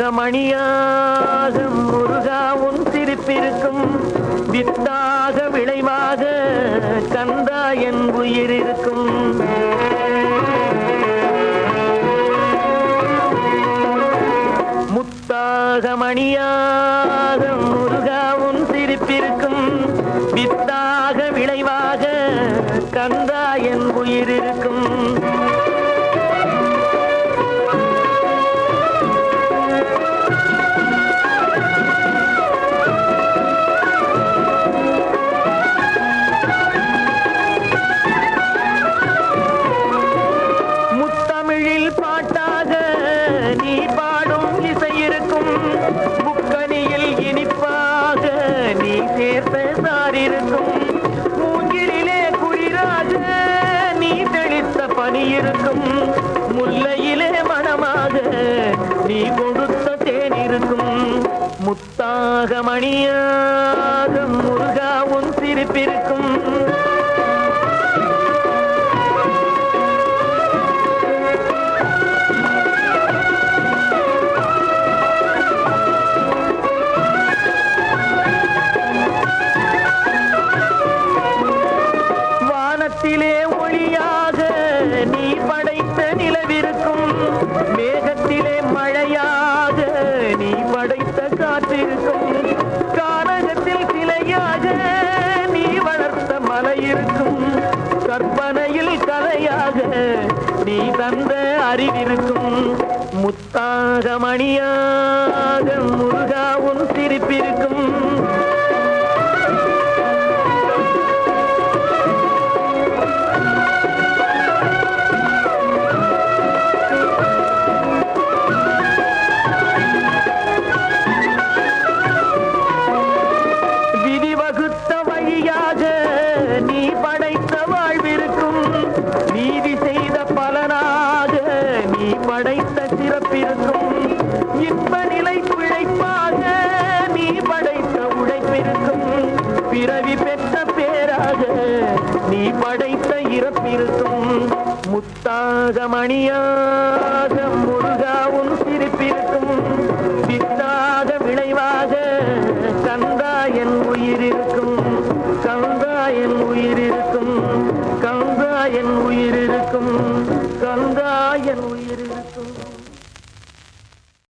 மணியாக முருகா உன் சிரிப்பிருக்கும் வித்தாக விளைவாக கந்தா என் உயிர் இருக்கும். முத்தாக மணியாக முருகா உன் சிரிப்பிருக்கும் வித்தாக விளைவாக கந்தா என் உயிர் இருக்கும். பாட்டாக நீ பாடும் இசை இருக்கும் முக்கணியில் இனிப்பாக நீ சேர்த்த சாரிருக்கும். மூங்கிலே குளிராக நீ தெளித்த பனி இருக்கும். முல்லையிலே மணமாக நீ கொடுத்த தேன் இருக்கும். முத்தாக மணியாக முருகா உன் சிரிப்பிருக்கும். வானத்திலே ஒளியாக நீ படைத்த நிலவிருக்கும். மேகத்திலே மழையாக நீ படைத்த காற்றிருக்கும். கானகத்தில் சிலையாக நீ வளர்த்த மலை இருக்கும். கற்பனையில் கதையாக நீ தந்த அறிவிருக்கும். முத்தாக மணியாக முருகா உன் சிரிப்பிருக்கும். நீ படைத்த வாழ்விருக்கும். நீதி செய்த பலனாக நீ படைத்த சிறப்பிருக்கும். இன்ப நிலை பிழைப்பாக நீ படைத்த உழைப்பிருக்கும். பிறவி பெற்ற பேராக நீ படைத்த இறப்பிருக்கும். முத்தாக மணியாக முருகா உன் சிரிப்பிருக்கும். வித்தாக விளைவாக கந்தா என் உயிர் இருக்கும். கந்தா என் உயிர் இருக்கும். கந்தா என் உயிர் இருக்கும். கந்தா என் உயிர் இருக்கும்.